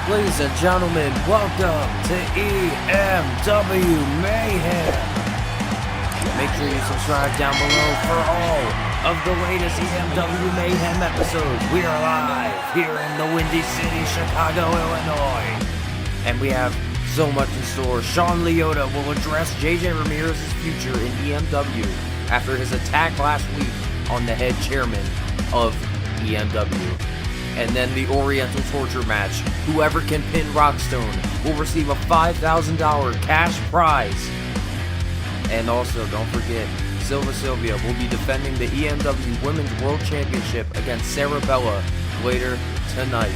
Ladies and gentlemen, welcome to EMW Mayhem. Make sure you subscribe down below for all of the latest EMW Mayhem episodes. We are live here in the Windy City, Chicago, Illinois. And we have so much in store. Shaun Leota will address JJ Ramirez's future in EMW after his attack last week on the head chairman of EMW. And then the Oriental Torture match. Whoever can pin Rockstone will receive a $5,000 cash prize. And also, don't forget, Silva Sylvia will be defending the EMW Women's World Championship against Sarah Bella later tonight.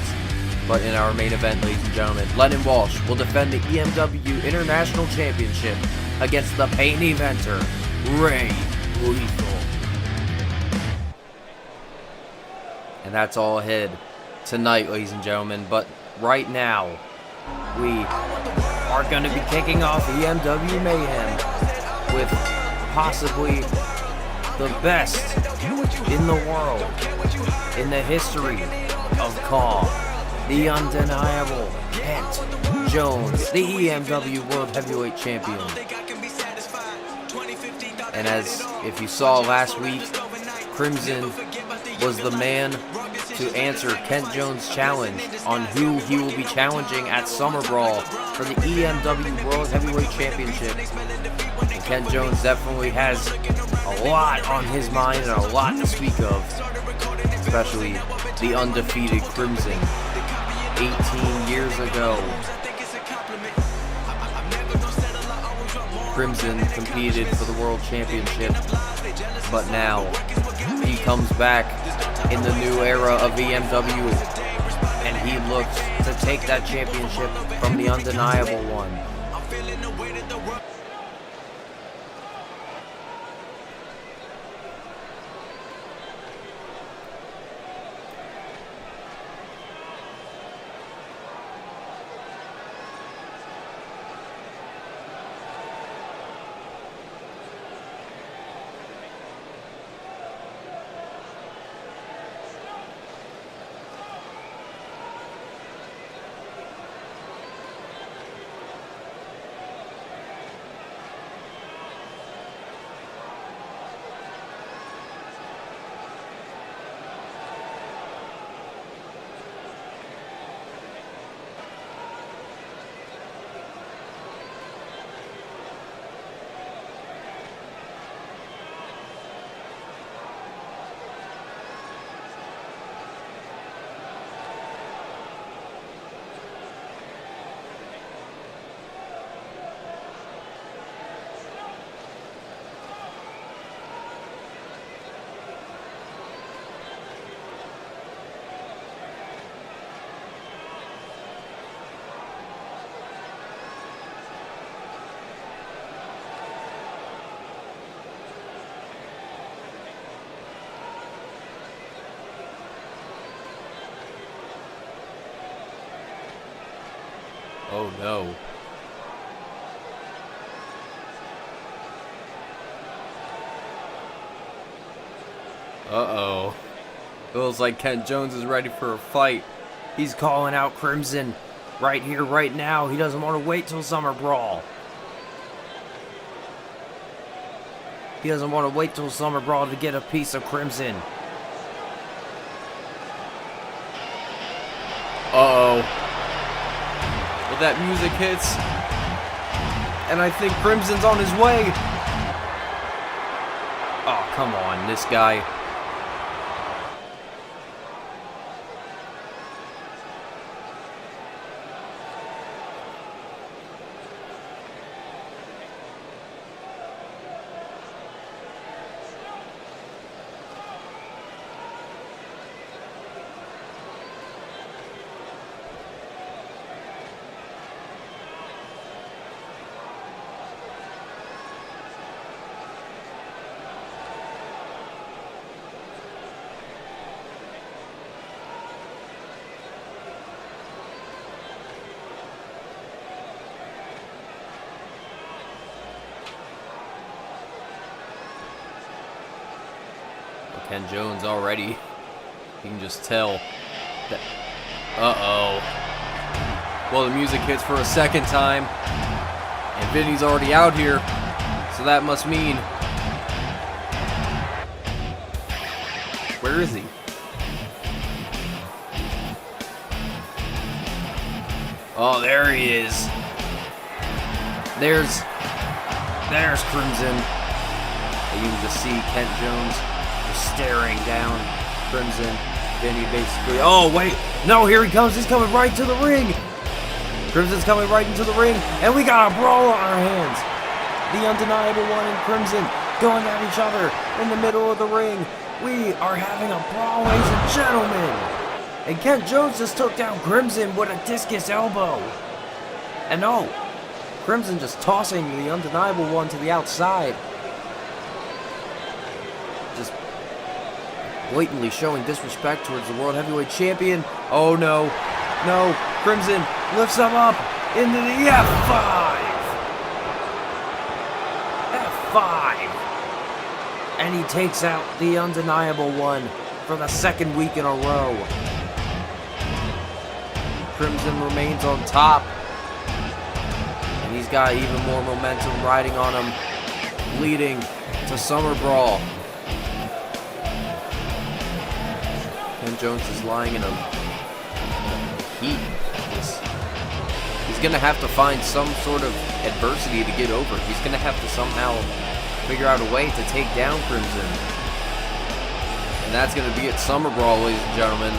But in our main event, ladies and gentlemen, Lennon Walsh will defend the EMW International Championship against the main eventer, Ray Lethal. And that's all ahead tonight, ladies and gentlemen. But right now, we are going to be kicking off EMW Mayhem with possibly the best in the world, in the history of Kong, the undeniable Kent Jones, the EMW World Heavyweight Champion. And as if you saw last week, Crimson was the man to answer Kent Jones' challenge on who he will be challenging at Summer Brawl for the EMW World Heavyweight Championship. And Kent Jones definitely has a lot on his mind and a lot to speak of, especially the undefeated Crimson 18 years ago. Crimson competed for the World Championship, but now he comes back in the new era of EMW, and he looks to take that championship from the undeniable one. Oh no. Uh-oh. Feels like Kent Jones is ready for a fight. He's calling out Crimson right here, right now. He doesn't want to wait till Summer Brawl. He doesn't want to wait till Summer Brawl to get a piece of Crimson. Uh-oh. Well, that music hits, and I think Crimson's on his way. Oh, come on, this guy. Ken Jones already. You can just tell that. Uh-oh. Well, the music hits for a second time, and Vinny's already out here, so that must mean... Where is he? Oh, there he is. There's Crimson. You can just see Kent Jones just staring down Crimson. Vinny basically, oh wait, no, here he comes. He's coming right to the ring. Crimson's coming right into the ring, and we got a brawl on our hands. The Undeniable One and Crimson going at each other in the middle of the ring. We are having a brawl, ladies and gentlemen. And Kent Jones just took down Crimson with a discus elbow. And no, Crimson just tossing the Undeniable One to the outside. Just blatantly showing disrespect towards the World Heavyweight Champion. Oh no, no, Crimson lifts him up into the F5. F5. And he takes out the Undeniable One for the second week in a row. Crimson remains on top. And he's got even more momentum riding on him, leading to Summer Brawl. Kent Jones is lying in a heap. He's going to have to find some sort of adversity to get over. He's going to have to somehow figure out a way to take down Crimson. And that's going to be at Summer Brawl, ladies and gentlemen,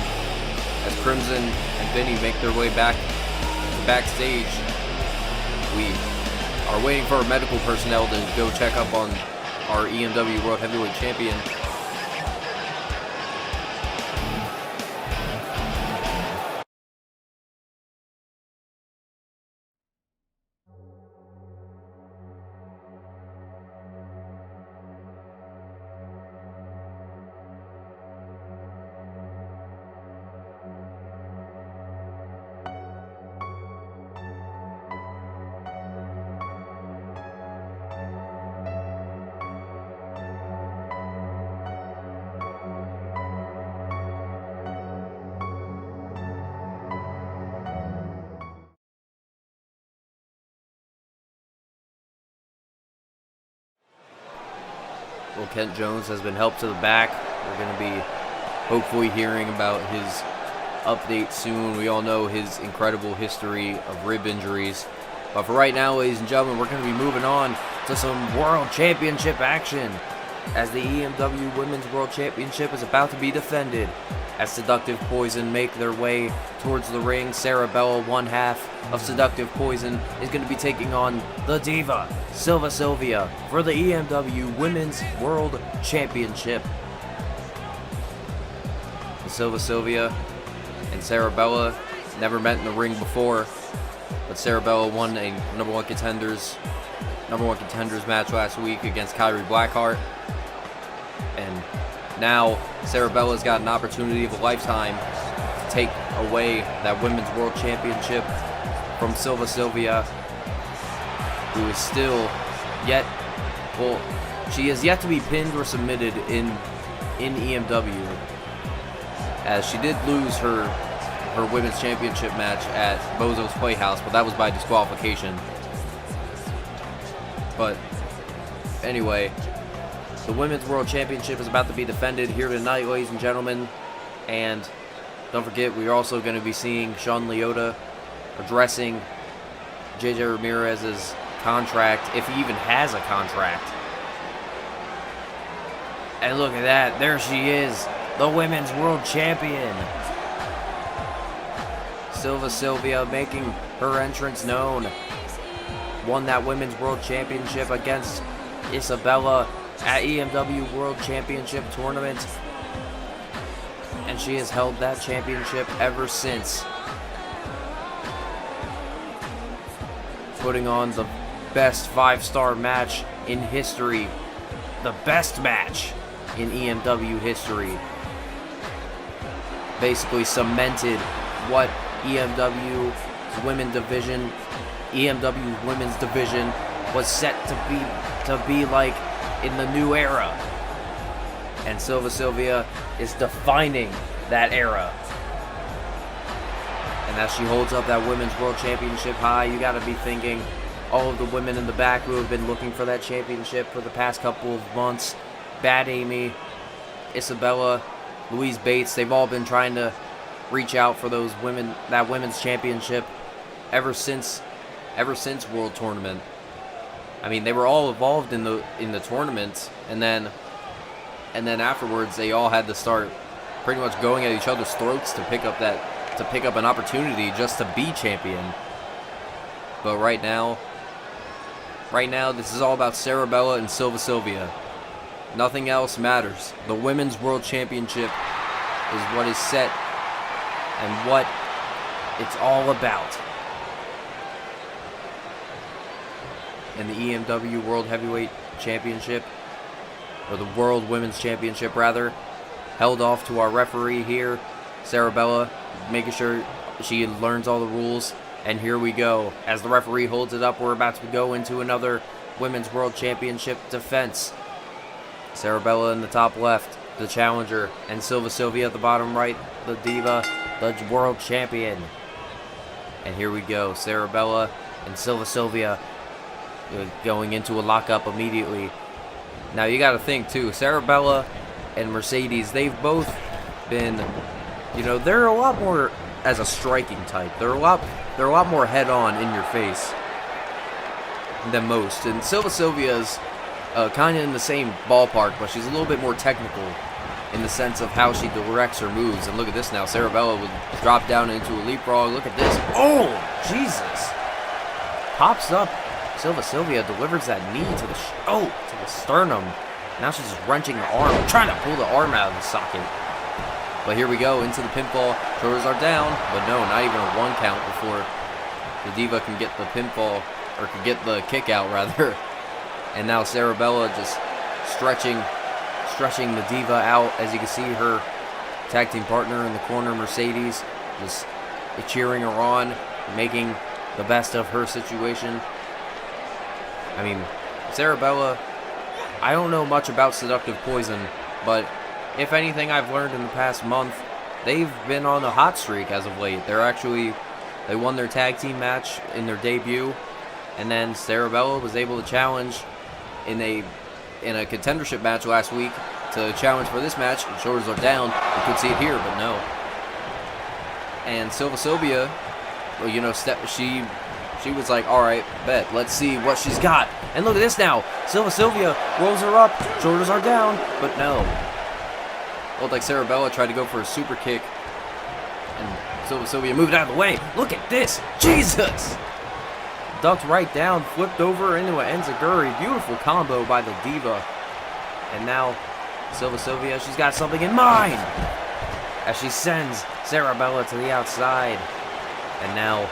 as Crimson and Vinny make their way back to backstage. We are waiting for our medical personnel to go check up on our EMW World Heavyweight Champion. Well, Kent Jones has been helped to the back. We're going to be hopefully hearing about his update soon. We all know his incredible history of rib injuries. But for right now, ladies and gentlemen, we're going to be moving on to some World Championship action, as the EMW Women's World Championship is about to be defended. As Seductive Poison make their way towards the ring, Sarah Bella, one half of Seductive Poison, is going to be taking on the Diva, Silva Sylvia, for the EMW Women's World Championship. Silva Sylvia and Sarah Bella never met in the ring before, but Sarah Bella won a number one contenders match last week against Kyrie Blackheart, and now Sarah Bella's got an opportunity of a lifetime to take away that Women's World Championship from Silva Sylvia, who is still she is yet to be pinned or submitted in EMW, as she did lose her Women's Championship match at Bozo's Playhouse, but that was by disqualification. But anyway, the Women's World Championship is about to be defended here tonight, ladies and gentlemen. And don't forget, we're also going to be seeing Shaun Leota addressing JJ Ramirez's contract, if he even has a contract. And look at that, there she is, the Women's World Champion. Silva Sylvia making her entrance known. Won that Women's World Championship against Isabella at EMW World Championship Tournament, and she has held that championship ever since, putting on the best 5-star match in history, the best match in EMW history. Basically cemented what EMW's women's division was set to be like in the new era. And Silva Sylvia is defining that era. And as she holds up that Women's World Championship high, you got to be thinking all of the women in the back who have been looking for that championship for the past couple of months. Bad Amy, Isabella, Louise Bates, they've all been trying to reach out for those women, that women's championship ever since World Tournament. I mean, they were all involved in the tournament, and then afterwards they all had to start pretty much going at each other's throats to pick up an opportunity just to be champion. But right now this is all about Sarabella and Silva Sylvia. Nothing else matters. The Women's World Championship is what is set and what it's all about. And the EMW World Heavyweight Championship, or the World Women's Championship rather, held off to our referee here, Sarabella, making sure she learns all the rules. And here we go. As the referee holds it up, we're about to go into another Women's World Championship defense. Sarabella in the top left, the challenger, and Silva Sylvia at the bottom right, the diva, the world champion. And here we go, Sarabella and Silva Sylvia going into a lockup immediately. Now you got to think too, Sarabella and Mercedes, they've both been, they're a lot more as a striking type. They're a lot more head-on in your face than most. And Silva Sylvia's kind of in the same ballpark, but she's a little bit more technical in the sense of how she directs her moves. And look at this now, Sarabella would drop down into a leapfrog. Look at this. Oh, Jesus. Pops up. Silva Sylvia delivers that knee to the sternum. Now she's just wrenching the arm, trying to pull the arm out of the socket. But here we go, into the pinfall. Shoulders are down, but no, not even a 1 count before the diva can get the pinfall, or can get the kick out rather. And now Sarabella just stretching the diva out. As you can see, her tag team partner in the corner, Mercedes, just cheering her on, making the best of her situation. I mean, Sarabella, I don't know much about Seductive Poison, but if anything I've learned in the past month, they've been on a hot streak as of late. They won their tag team match in their debut, and then Sarabella was able to challenge in a contendership match last week to challenge for this match. The shoulders are down. You could see it here, but no. And Silva Sylvia, she was like, all right, bet, let's see what she's got. And look at this now. Silva Sylvia rolls her up. Shoulders are down, but no. Looked like Sarabella tried to go for a super kick, and Silva Sylvia moved out of the way. Look at this. Jesus. Ducked right down, flipped over into an enziguri. Beautiful combo by the diva. And now Silva Sylvia, she's got something in mind as she sends Sarabella to the outside. And now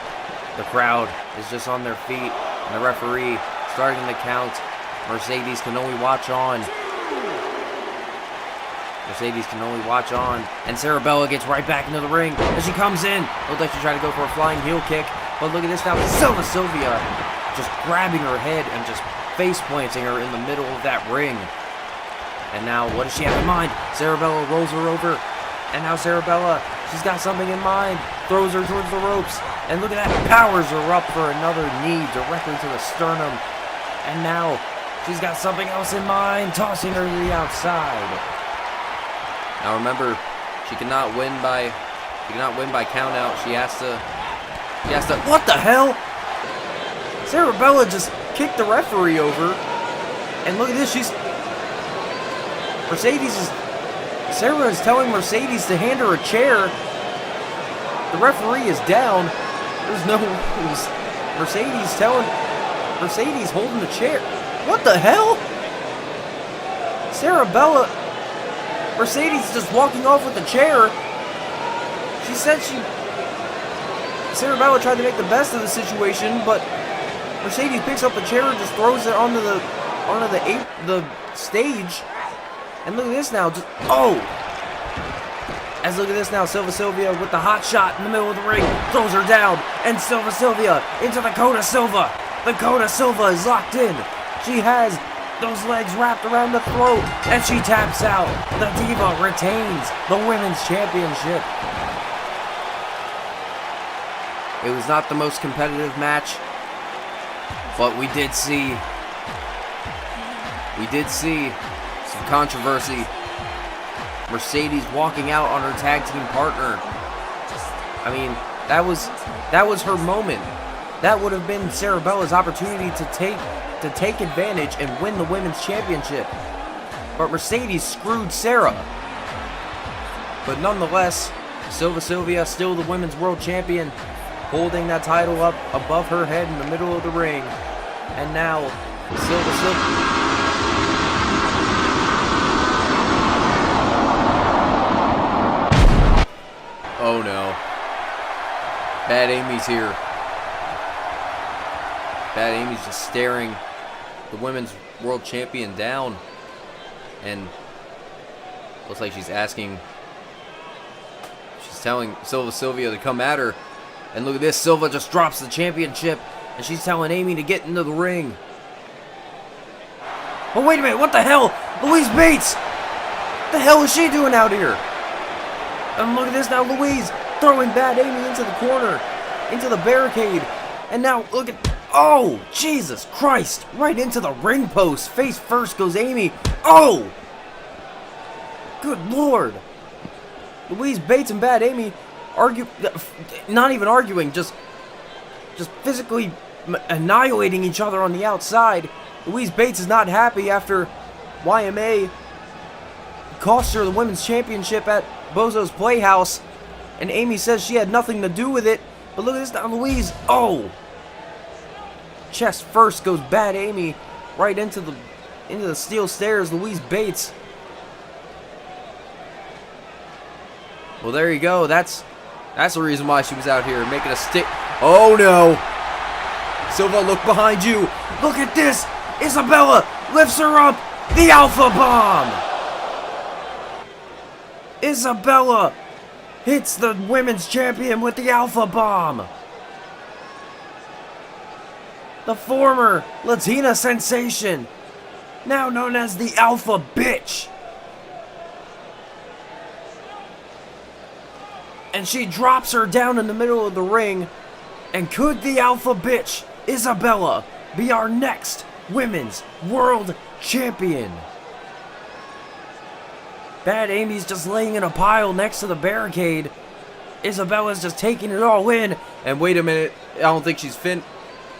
the crowd is just on their feet, and the referee starting the count. Mercedes can only watch on. And Sarabella gets right back into the ring as she comes in. Looked like she tried to go for a flying heel kick, but look at this now. Silva Sylvia just grabbing her head and just face planting her in the middle of that ring. And now, what does she have in mind? Sarabella rolls her over, and now Sarabella, she's got something in mind. Throws her towards the ropes, and look at that, powers her up for another knee directly to the sternum. And now, she's got something else in mind, tossing her to the outside. Now remember, she cannot win by count out. She has to. What the hell? Sarabella just kicked the referee over, and look at this. Sarah is telling Mercedes to hand her a chair. The referee is down. Mercedes holding the chair. What the hell? Mercedes just walking off with the chair. She said Sarabella tried to make the best of the situation, but Mercedes picks up the chair and just throws it onto the stage. And look at this now, look at this now, Silva Sylvia with the hot shot in the middle of the ring, throws her down, and Silva Sylvia into the Kota Silva. The Kota Silva is locked in. She has those legs wrapped around the throat, and she taps out. The diva retains the Women's Championship. It was not the most competitive match, but we did see some controversy. Mercedes walking out on her tag team partner. I mean, that was her moment. That would have been Sarah Bella's opportunity to take advantage and win the women's championship. But Mercedes screwed Sarah. But nonetheless, Silva Sylvia, still the women's world champion, holding that title up above her head in the middle of the ring. And now, Silva Sylvia. Oh no. Bad Amy's here. Bad Amy's just staring the women's world champion down. And looks like she's telling Silva Sylvia to come at her. And look at this, Silva just drops the championship, and she's telling Amy to get into the ring. Oh, wait a minute, what the hell? Louise Bates! What the hell is she doing out here? And look at this now, Louise throwing Bad Amy into the corner, into the barricade. And now, look at, oh, Jesus Christ, right into the ring post. Face first goes Amy. Oh! Good Lord. Louise Bates and Bad Amy not even arguing, just physically annihilating each other on the outside. Louise Bates is not happy after YMA cost her the women's championship at Bozo's Playhouse, and Amy says she had nothing to do with it. But look at this now, Louise. Oh! Chest first goes Bad Amy right into the steel stairs. Louise Bates. Well, there you go. That's the reason why she was out here, making a stick. Oh, no. Silva, look behind you. Look at this. Isabella lifts her up. The Alpha Bomb. Isabella hits the women's champion with the Alpha Bomb. The former Latina sensation, now known as the Alpha Bitch. And she drops her down in the middle of the ring. And could the Alpha Bitch, Isabella, be our next women's world champion? Bad Amy's just laying in a pile next to the barricade. Isabella's just taking it all in. And wait a minute, I don't think she's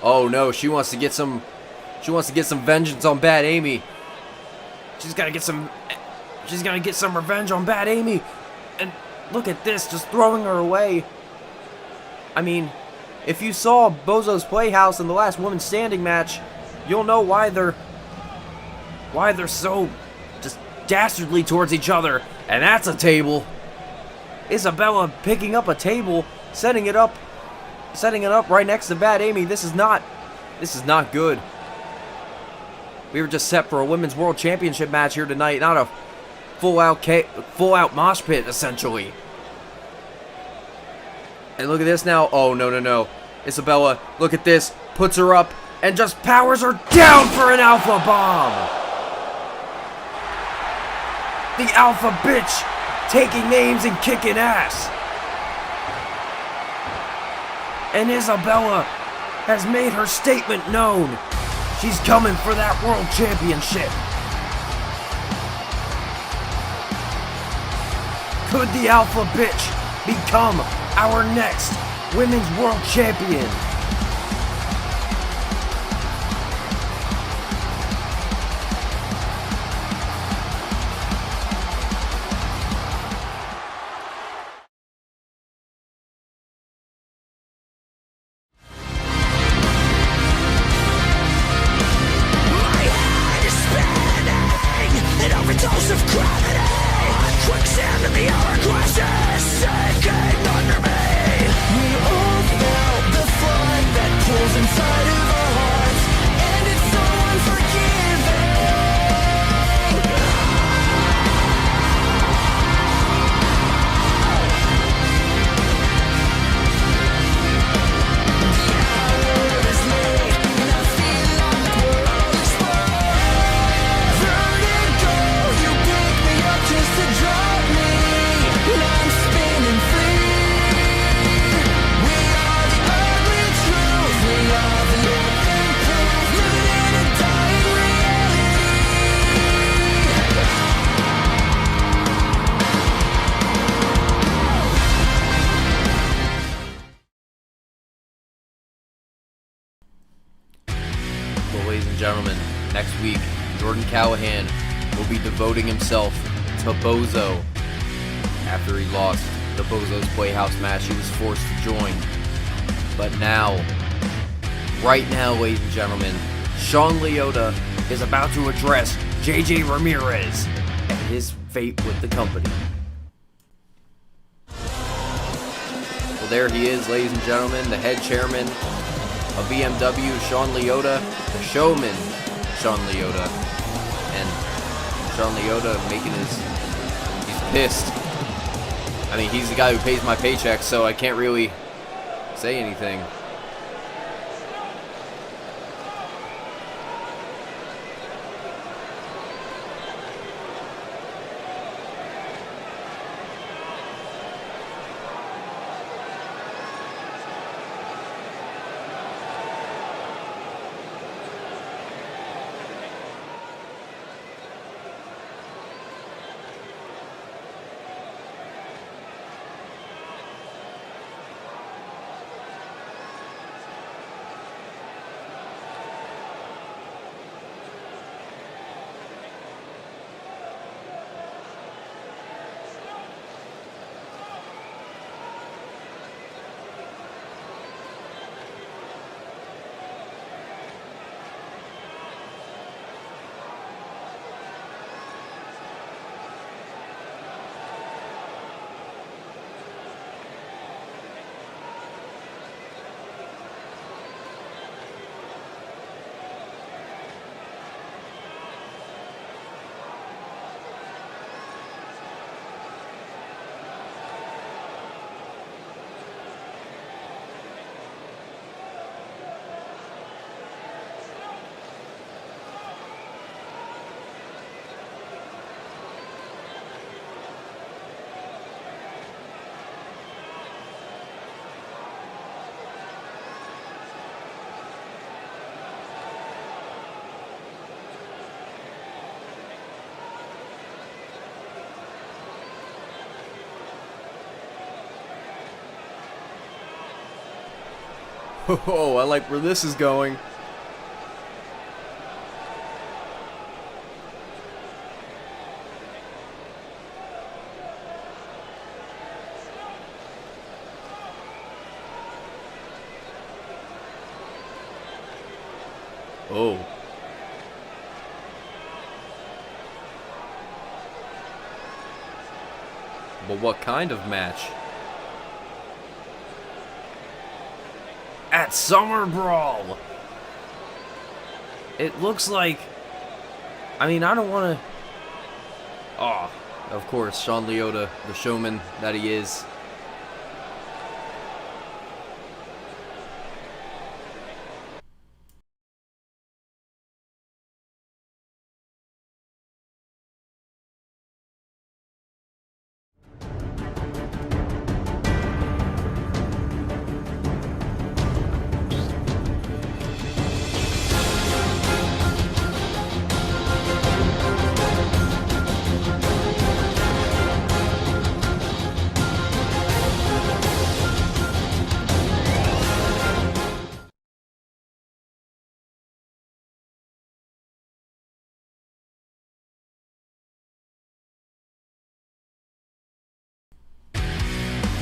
oh no, she wants to get some vengeance on Bad Amy. She's gotta get some revenge on Bad Amy. And look at this, just throwing her away. I mean, if you saw Bozo's Playhouse in the last woman standing match, you'll know why they're so just dastardly towards each other. And that's a table. Isabella picking up a table, setting it up right next to Bad Amy. This is not good. We were just set for a women's world championship match here tonight, not a full out mosh pit, essentially. And look at this now. Oh, no. Isabella, look at this. Puts her up and just powers her down for an Alpha Bomb. The Alpha Bitch taking names and kicking ass. And Isabella has made her statement known. She's coming for that world championship. Could the Alpha Bitch become our next women's world champion? My head is spinning, an overdose of gravity. Quicksand in the hourglasses sinking under me. We all felt the flood. gentlemen, next week, Jordan Callahan will be devoting himself to Bozo after he lost the Bozo's Playhouse match he was forced to join. But now, right now, ladies and gentlemen, Shaun Leota is about to address JJ Ramirez and his fate with the company. Well, there he is, ladies and gentlemen, the head chairman of EMW, Shaun Leota, the showman, Shaun Leota. And Shaun Leota he's pissed. I mean, he's the guy who pays my paycheck, so I can't really say anything. Oh, I like where this is going. Oh. But what kind of match? At Summer Brawl. It looks like... I mean, I don't want to... Oh, of course, Shaun Leota, the showman that he is.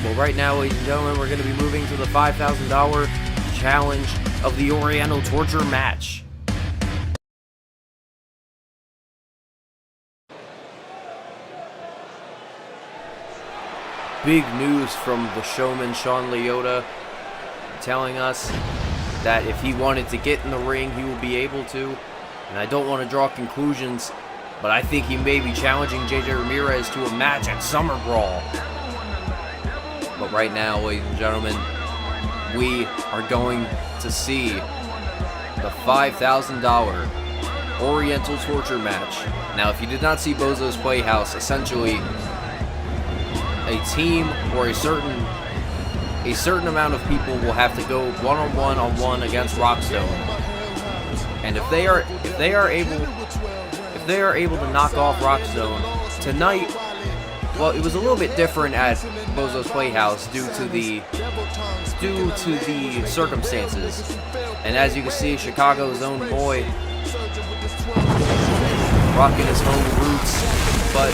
Well, right now, ladies and gentlemen, we're going to be moving to the $5,000 challenge of the Oriental Torture match. Big news from the showman Shaun Leota, telling us that if he wanted to get in the ring, he will be able to. And I don't want to draw conclusions, but I think he may be challenging JJ Ramirez to a match at Summer Brawl. But right now, ladies and gentlemen, we are going to see the $5,000 Oriental Torture match. Now, if you did not see Bozo's Playhouse, essentially a team or a certain amount of people will have to go one-on-one against Rockstone. And if they are able to knock off Rockstone tonight, well, it was a little bit different at Bozo's Playhouse due to the circumstances. And as you can see, Chicago's own boy rocking his home roots. But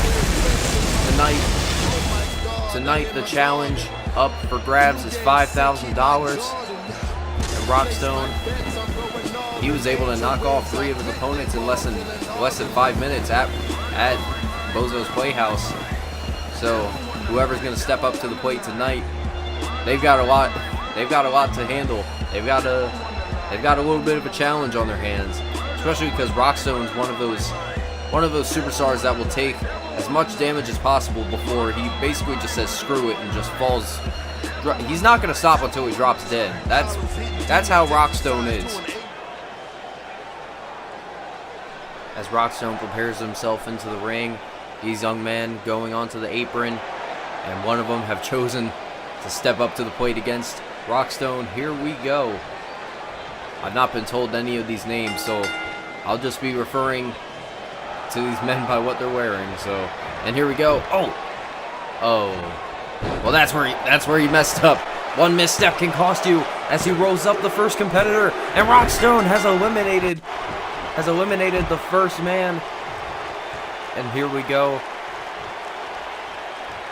tonight the challenge up for grabs is $5,000. And Rockstone, he was able to knock off 3 of his opponents in less than 5 minutes at Bozo's Playhouse. So whoever's going to step up to the plate tonight, they've got a lot to handle. They've got a little bit of a challenge on their hands, especially because Rockstone's one of those superstars that will take as much damage as possible before he basically just says screw it and just falls. He's not going to stop until he drops dead. That's how Rockstone is. As Rockstone prepares himself into the ring, these young men going onto the apron, and one of them have chosen to step up to the plate against Rockstone. Here we go. I've not been told any of these names, so I'll just be referring to these men by what they're wearing. So, and here we go. Oh. Well, that's where he messed up. One misstep can cost you as he rolls up the first competitor, and Rockstone has eliminated the first man. And here we go.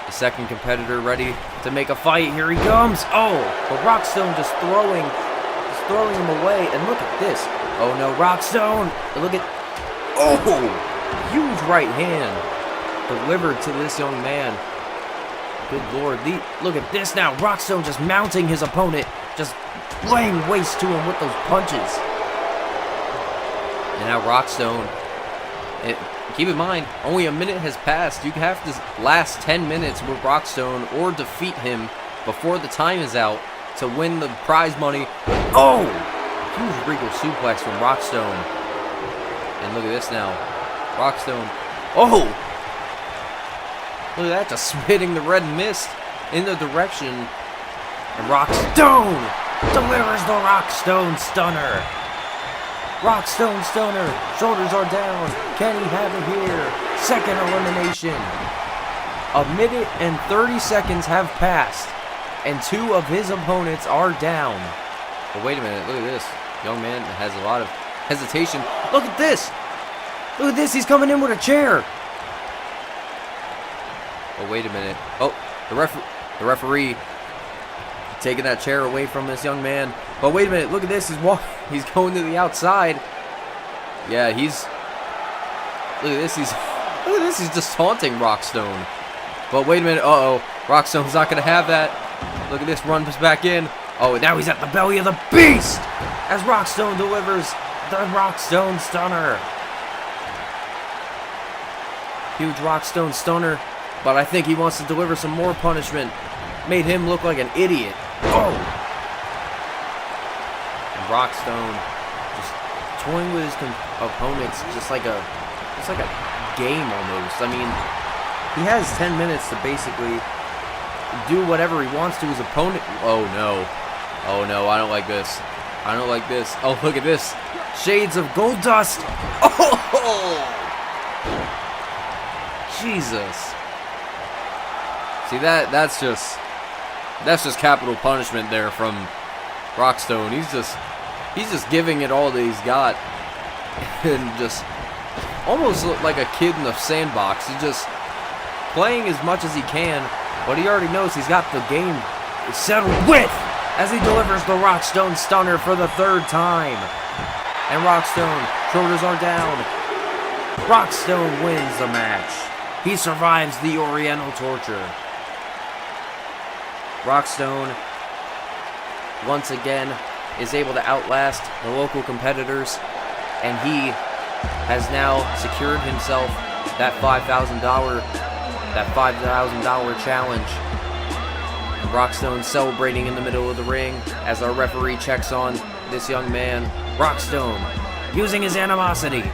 The second competitor ready to make a fight. Here he comes. Oh, but Rockstone just throwing him away. And look at this. Oh no, Rockstone. Look at. Oh, huge right hand delivered to this young man. Good lord. Look at this now. Rockstone just mounting his opponent. Just laying waste to him with those punches. And now Rockstone. Keep in mind, only a minute has passed. You have to last 10 minutes with Rockstone or defeat him before the time is out to win the prize money. Oh! Huge regal suplex from Rockstone. And look at this now. Rockstone. Oh! Look at that, just spitting the red mist in the direction. And Rockstone delivers the Rockstone Stunner. Rockstone Stunner, shoulders are down. Can he have it here? Second elimination. A minute and 30 seconds have passed, and 2 of his opponents are down. But wait a minute, look at this. Young man has a lot of hesitation. Look at this. Look at this, he's coming in with a chair. Oh, wait a minute. Oh, the referee taking that chair away from this young man. But wait a minute, look at this. He's going to the outside. Yeah, look at this. He's just taunting Rockstone. But wait a minute. Uh-oh. Rockstone's not going to have that. Look at this. Runs back in. Oh, now he's at the belly of the beast as Rockstone delivers the Rockstone Stunner. Huge Rockstone Stunner. But I think he wants to deliver some more punishment. Made him look like an idiot. Oh! And Rockstone just toying with his opponents just like a game almost. I mean, he has 10 minutes to basically do whatever he wants to his opponent. Oh no. Oh no, I don't like this. I don't like this. Oh, look at this. Shades of gold dust. Oh! Jesus. See, that's just capital punishment there from Rockstone. He's just giving it all that he's got, and just almost like a kid in a sandbox. He's just playing as much as he can, but he already knows he's got the game settled with as he delivers the Rockstone Stunner for the 3rd time. And Rockstone, shoulders are down. Rockstone wins the match. He survives the Oriental torture. Rockstone, once again, is able to outlast the local competitors, and he has now secured himself that $5,000 challenge. And Rockstone celebrating in the middle of the ring as our referee checks on this young man. Rockstone using his animosity.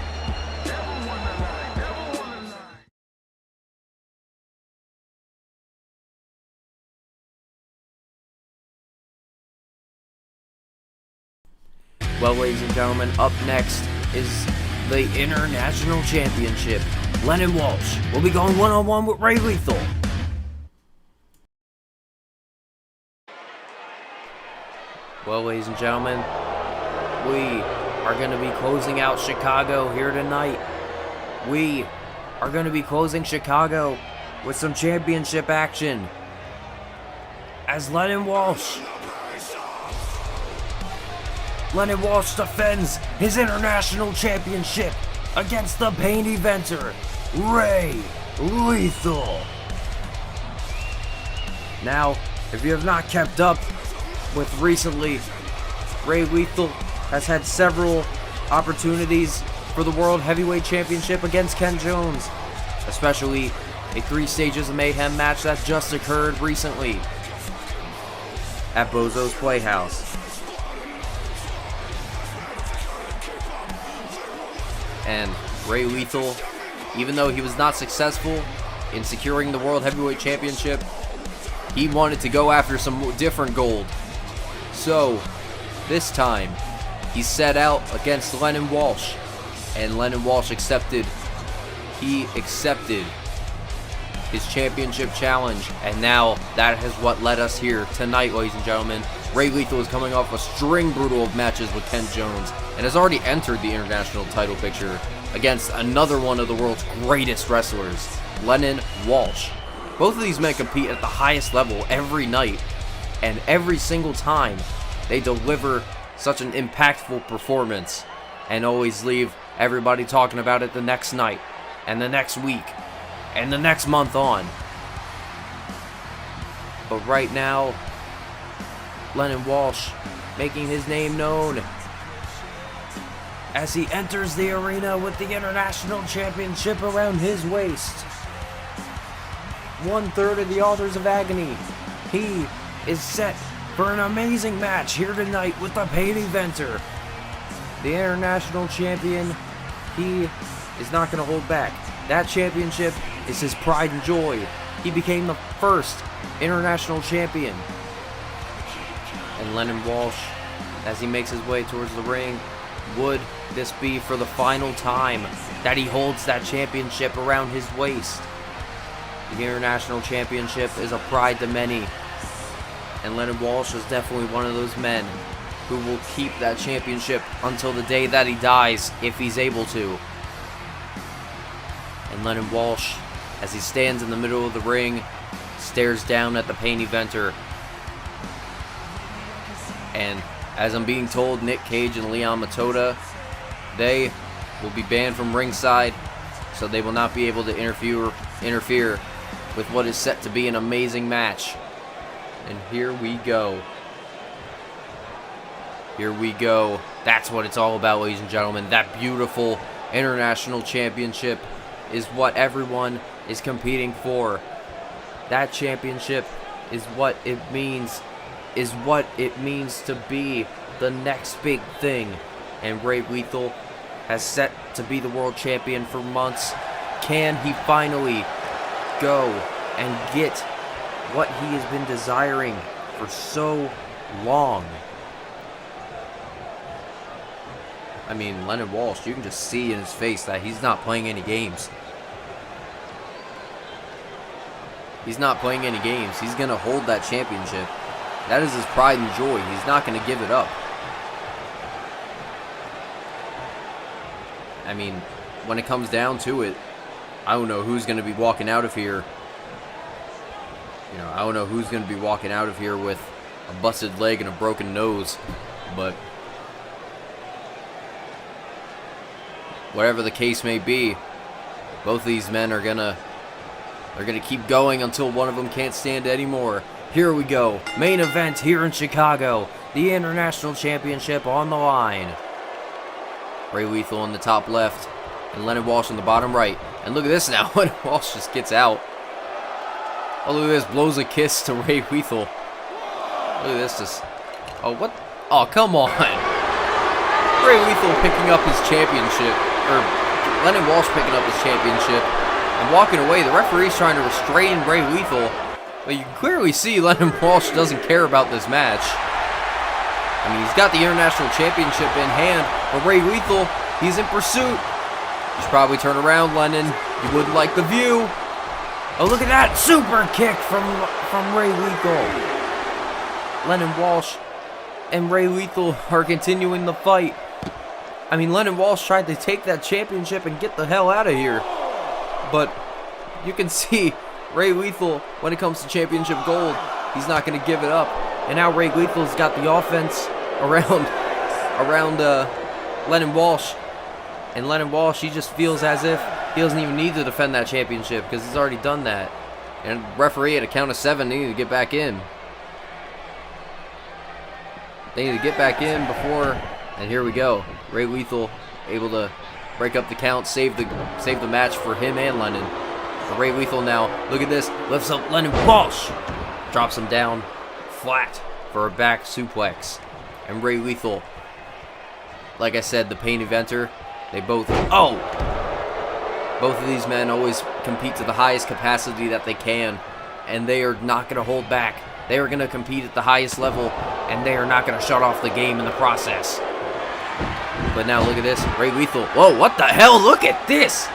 Well, ladies and gentlemen, up next is the International Championship. Lennon Walsh will be going one-on-one with Ray Lethal. Well, ladies and gentlemen, we are going to be closing out Chicago here tonight. We are going to be closing Chicago with some championship action as Lennon Walsh defends his international championship against the main eventer, Ray Lethal. Now, if you have not kept up with recently, Ray Lethal has had several opportunities for the World Heavyweight Championship against Ken Jones, especially a 3 Stages of Mayhem match that just occurred recently at Bozo's Playhouse. And Ray Lethal, even though he was not successful in securing the World Heavyweight Championship, he wanted to go after some different gold. So, this time, he set out against Lennon Walsh, and Lennon Walsh accepted. He accepted his championship challenge, and now that is what led us here tonight, ladies and gentlemen. Ray Lethal is coming off a string brutal of matches with Ken Jones, and has already entered the international title picture against another one of the world's greatest wrestlers, Lennon Walsh. Both of these men compete at the highest level every night, and every single time they deliver such an impactful performance and always leave everybody talking about it the next night and the next week and the next month on. But right now, Lennon Walsh making his name known as he enters the arena with the International Championship around his waist. 1/3 of the Authors of Agony. He is set for an amazing match here tonight with the main eventer. The International Champion, he is not going to hold back. That championship is his pride and joy. He became the first International Champion. And Lennon Walsh, as he makes his way towards the ring, would this be for the final time that he holds that championship around his waist? The International Championship is a pride to many, and Lennon Walsh is definitely one of those men who will keep that championship until the day that he dies, if he's able to. And Lennon Walsh, as he stands in the middle of the ring, stares down at the main eventer. And as I'm being told, Nick Cage and Leon Matoda, they will be banned from ringside, so they will not be able to interfere with what is set to be an amazing match. And here we go. Here we go. That's what it's all about, ladies and gentlemen. That beautiful International Championship is what everyone is competing for. That championship is what it means to be the next big thing. And Ray Lethal has set to be the world champion for months. Can he finally go and get what he has been desiring for so long? I mean, Lennon Walsh, you can just see in his face that he's not playing any games. He's not playing any games. He's going to hold that championship. That is his pride and joy. He's not going to give it up. I mean, when it comes down to it, I don't know who's going to be walking out of here. I don't know who's going to be walking out of here with a busted leg and a broken nose. But whatever the case may be, both of these men are gonna keep going until one of them can't stand anymore. Here we go. Main event here in Chicago. The International Championship on the line. Ray Lethal in the top left and Lennon Walsh in the bottom right. And look at this now. Lennon Walsh just gets out. Oh, look at this. Blows a kiss to Ray Lethal. Look at this. Oh, what? Oh, come on. Ray Lethal picking up his championship. Or Lennon Walsh picking up his championship and walking away. The referee's trying to restrain Ray Lethal. But you can clearly see Lennon Walsh doesn't care about this match. I mean, he's got the International Championship in hand, but Ray Lethal, he's in pursuit. You should probably turn around, Lennon. You wouldn't like the view. Oh, look at that super kick from Ray Lethal. Lennon Walsh and Ray Lethal are continuing the fight. I mean, Lennon Walsh tried to take that championship and get the hell out of here. But you can see Ray Lethal, when it comes to championship gold, he's not going to give it up. And now Ray Lethal's got the offense around Lennon Walsh. And Lennon Walsh, he just feels as if he doesn't even need to defend that championship because he's already done that. And referee at a count of 7, they need to get back in. They need to get back in before, and here we go. Ray Lethal able to break up the count, save the match for him and Lennon. But Ray Lethal now, look at this, lifts up Lennon Walsh, drops him down flat for a back suplex. And Ray Lethal, like I said, the pain eventer, they both of these men always compete to the highest capacity that they can, and they are not going to hold back. They are going to compete at the highest level, and they are not going to shut off the game in the process. But now look at this, Ray Lethal. Whoa, what the hell? Look at this.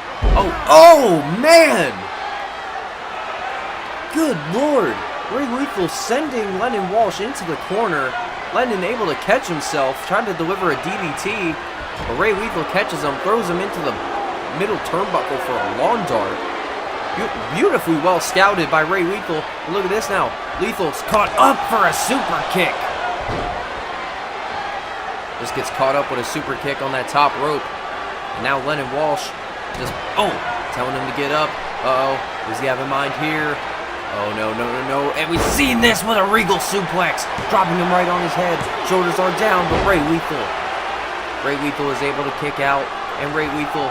Oh man. Good Lord. Ray Lethal sending Lennon Walsh into the corner. Lennon able to catch himself, trying to deliver a DDT. But Ray Lethal catches him, throws him into the middle turnbuckle for a lawn dart. Beautifully well scouted by Ray Lethal. And look at this now. Lethal's caught up for a super kick. Just gets caught up with a super kick on that top rope. And now Lennon Walsh just, telling him to get up. Does he have in mind here? Oh, no. And we've seen this with a regal suplex. Dropping him right on his head. Shoulders are down, but Ray Lethal is able to kick out. And Ray Lethal,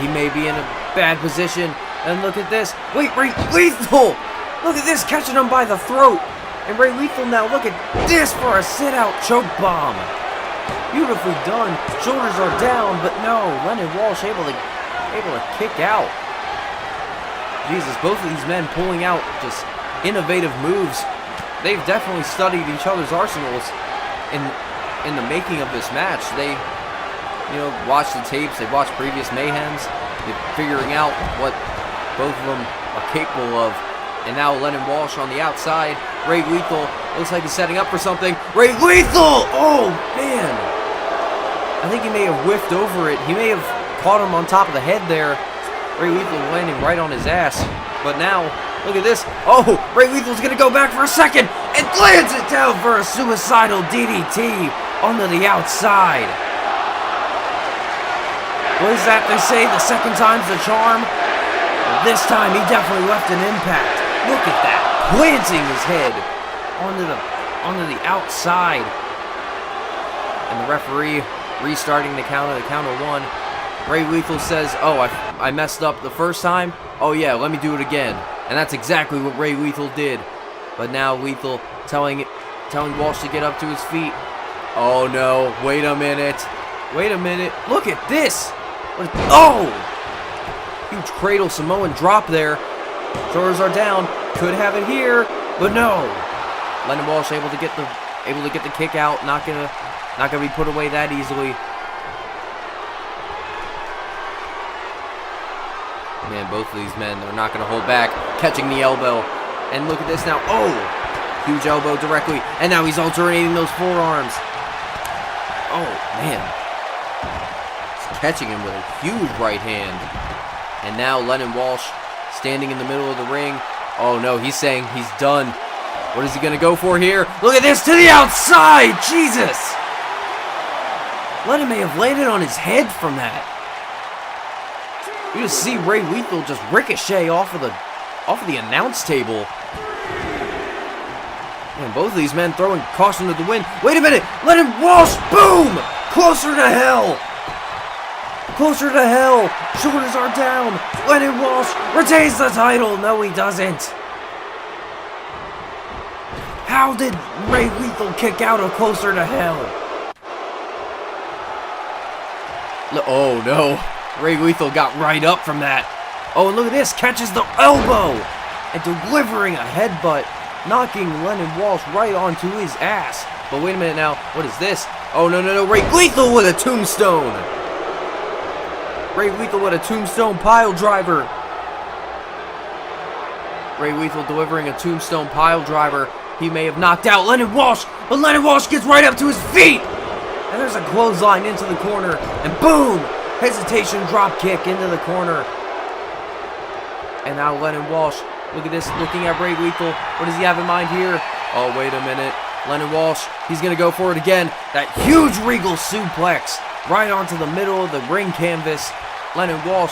he may be in a bad position. And look at this. Wait, Ray Lethal! Look at this, catching him by the throat. And Ray Lethal now, look at this for a sit-out choke bomb. Beautifully done. Shoulders are down, but no. Lennon Walsh able to kick out. Jesus, both of these men pulling out just innovative moves. They've definitely studied each other's arsenals in the making of this match. They, watched the tapes. They watched previous Mayhems. They're figuring out what both of them are capable of. And now Lennon Walsh on the outside. Ray Lethal looks like he's setting up for something. Ray Lethal! Oh, man. I think he may have whiffed over it. He may have caught him on top of the head there. Ray Lethal landing right on his ass. But now, look at this. Oh, Ray Lethal's going to go back for a second and lands it down for a suicidal DDT onto the outside. What is that they say? The second time's the charm? Well, this time he definitely left an impact. Look at that. Planting his head onto the outside. And the referee restarting the count of 1. Ray Lethal says, I messed up the first time. Oh yeah, let me do it again. And that's exactly what Ray Lethal did. But now Lethal telling Walsh to get up to his feet. Oh no, wait a minute. Look at this. Huge cradle Samoan drop there. Shoulders are down. Could have it here, but no. Lennon Walsh able to get the kick out. Not gonna be put away that easily. Man, both of these men are not gonna hold back. Catching the elbow, and look at this now. Oh, huge elbow directly, and now he's alternating those forearms. Oh man, he's catching him with a huge right hand. And now Lennon Walsh standing in the middle of the ring. Oh no, he's saying he's done. What is he gonna go for here? Look at this, to the outside! Jesus! Lennon may have landed on his head from that. You just see Ray Lethal just ricochet off of the announce table. Man, both of these men throwing caution to the wind. Wait a minute! Lennon Walsh! Boom! Closer to hell! Closer to hell! Shoulders are down! Lennon Walsh retains the title! No, he doesn't! How did Ray Lethal kick out of Closer to Hell? Oh no! Ray Lethal got right up from that. Oh, and look at this! Catches the elbow! And delivering a headbutt, knocking Lennon Walsh right onto his ass. But wait a minute now, what is this? Oh no! Ray Lethal with a tombstone! Ray Lethal with a tombstone pile driver. Ray Lethal delivering a tombstone pile driver. He may have knocked out Lennon Walsh, but Lennon Walsh gets right up to his feet. And there's a clothesline into the corner. And boom! Hesitation drop kick into the corner. And now Lennon Walsh. Look at this. Looking at Ray Lethal. What does he have in mind here? Oh, wait a minute. Lennon Walsh. He's going to go for it again. That huge regal suplex. Right onto the middle of the ring canvas. Lennon Walsh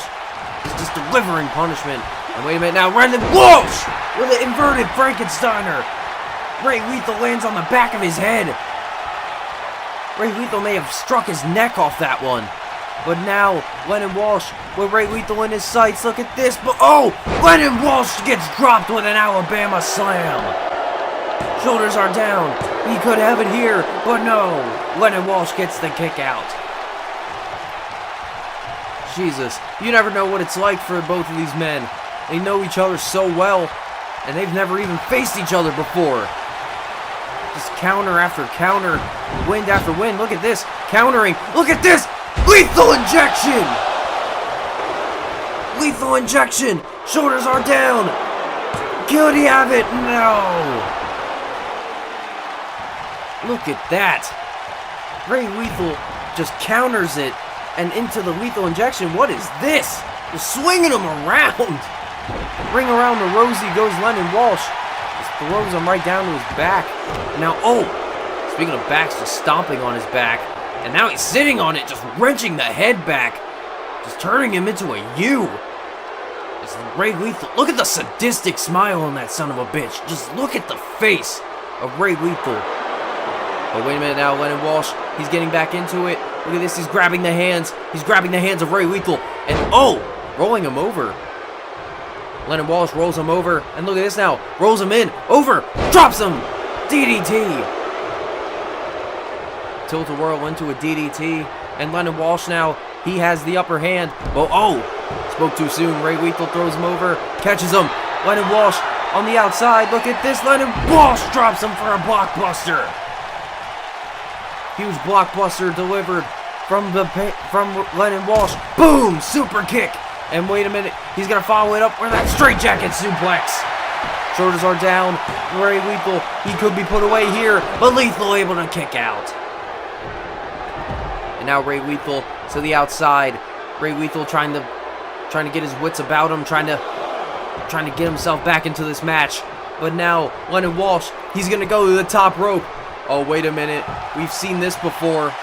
is just delivering punishment. And wait a minute now. Lennon Walsh with an inverted Frankensteiner. Ray Lethal lands on the back of his head. Ray Lethal may have struck his neck off that one. But now, Lennon Walsh with Ray Lethal in his sights. Look at this. But oh! Lennon Walsh gets dropped with an Alabama slam. Shoulders are down. He could have it here. But no. Lennon Walsh gets the kick out. Jesus. You never know what it's like for both of these men. They know each other so well. And they've never even faced each other before. Just counter after counter. Wind after wind. Look at this. Countering. Look at this. Lethal injection! Lethal injection! Shoulders are down! Could he have it? No! Look at that! Ray Lethal just counters it and into the lethal injection. What is this? Just swinging him around! Ring around the rosy goes Lennon Walsh. Just throws him right down to his back. And now, oh! Speaking of backs, just stomping on his back. And now he's sitting on it, just wrenching the head back. Just turning him into a U. It's Ray Lethal. Look at the sadistic smile on that son of a bitch. Just look at the face of Ray Lethal. But wait a minute now, Lennon Walsh. He's getting back into it. Look at this, he's grabbing the hands. He's grabbing the hands of Ray Lethal. And oh, rolling him over. Lennon Walsh rolls him over. And look at this now. Rolls him in. Over. Drops him. DDT. Tilt-a-whirl into a DDT, and Lennon Walsh now, he has the upper hand. But oh, spoke too soon. Ray Lethal throws him over, catches him. Lennon Walsh on the outside. Look at this. Lennon Walsh drops him for a blockbuster. Huge blockbuster delivered from Lennon Walsh. Boom, super kick. And wait a minute, he's gonna follow it up with that straightjacket suplex. Shoulders are down. Ray Lethal, he could be put away here, but Lethal able to kick out. And now Ray Lethal to the outside. Ray Lethal trying to get his wits about him, trying to get himself back into this match. But now Lennon Walsh, he's gonna go to the top rope. Oh, wait a minute. We've seen this before.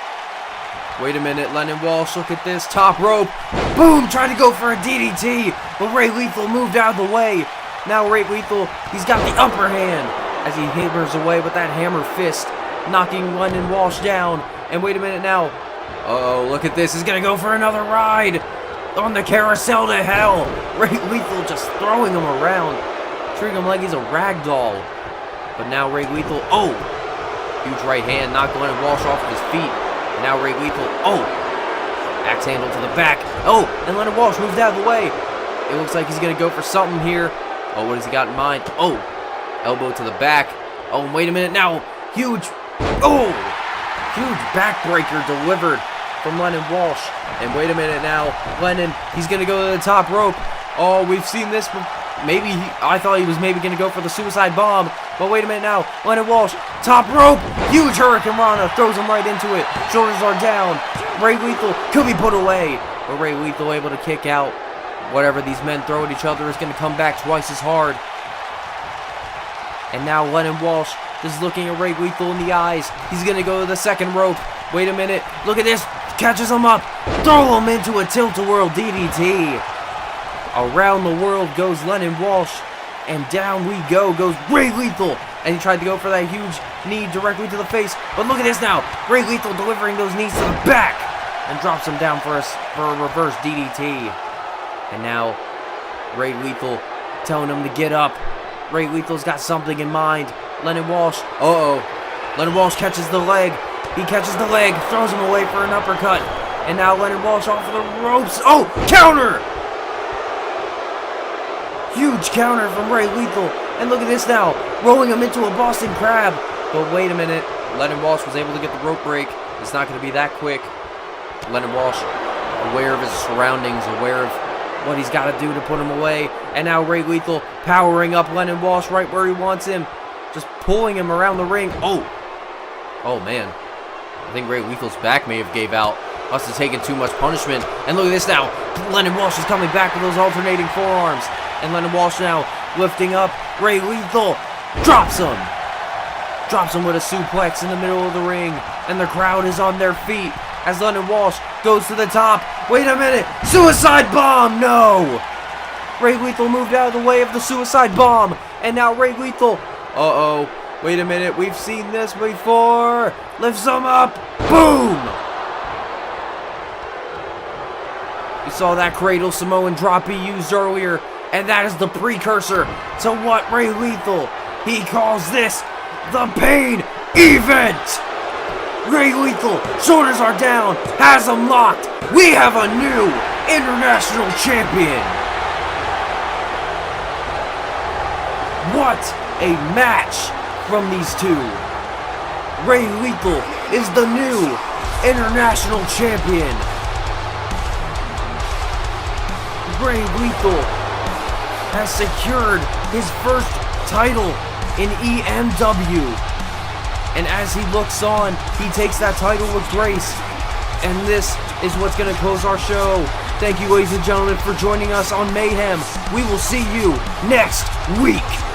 Wait a minute, Lennon Walsh, look at this. Top rope. Boom, trying to go for a DDT. But Ray Lethal moved out of the way. Now Ray Lethal, he's got the upper hand as he hammers away with that hammer fist, knocking Lennon Walsh down. And wait a minute now. Uh-oh, look at this. He's going to go for another ride on the carousel to hell. Ray Lethal just throwing him around, treating him like he's a rag doll. But now Ray Lethal, oh, huge right hand, knocked Lennon Walsh off of his feet. And now Ray Lethal, oh, axe handle to the back. Oh, and Lennon Walsh moved out of the way. It looks like he's going to go for something here. Oh, what has he got in mind? Oh, elbow to the back. Oh, and wait a minute now. Huge, oh, huge backbreaker delivered from Lennon Walsh. And wait a minute now. Lennon, he's going to go to the top rope. Oh, we've seen this. Maybe I thought he was maybe going to go for the suicide bomb. But wait a minute now. Lennon Walsh, top rope. Huge Hurricane Rana. Throws him right into it. Shoulders are down. Ray Lethal could be put away. But Ray Lethal able to kick out. Whatever these men throw at each other is going to come back twice as hard. And now Lennon Walsh is looking at Ray Lethal in the eyes. He's going to go to the second rope. Wait a minute. Look at this. Catches him up. Throw him into a tilt-a-whirl DDT. Around the world goes Lennon Walsh. And down we go goes Ray Lethal. And he tried to go for that huge knee directly to the face. But look at this now. Ray Lethal delivering those knees to the back. And drops him down for a reverse DDT. And now Ray Lethal telling him to get up. Ray Lethal's got something in mind. Lennon Walsh. Uh-oh. Lennon Walsh catches the leg. He catches the leg. Throws him away for an uppercut. And now Lennon Walsh off of the ropes. Oh! Counter! Huge counter from Ray Lethal. And look at this now. Rolling him into a Boston Crab. But wait a minute. Lennon Walsh was able to get the rope break. It's not going to be that quick. Lennon Walsh, aware of his surroundings, aware of what he's got to do to put him away. And now Ray Lethal powering up Lennon Walsh right where he wants him. Just pulling him around the ring. Oh. Oh, man. I think Ray Lethal's back may have gave out. Must have taken too much punishment. And look at this now. Lennon Walsh is coming back with those alternating forearms. And Lennon Walsh now lifting up. Ray Lethal drops him. Drops him with a suplex in the middle of the ring. And the crowd is on their feet as Lennon Walsh goes to the top. Wait a minute. Suicide bomb. No. Ray Lethal moved out of the way of the suicide bomb. And now Ray Lethal. Uh-oh. Wait a minute. We've seen this before. Lifts him up. Boom. We saw that cradle Samoan drop he used earlier, and that is the precursor to what Ray Lethal, he calls this the pain event. Ray Lethal, shoulders are down, has him locked. We have a new international champion. What a match from these two. Ray Lethal is the new international champion. Ray Lethal has secured his first title in EMW. And as he looks on, he takes that title with grace. And this is what's going to close our show. Thank you, ladies and gentlemen, for joining us on Mayhem. We will see you next week.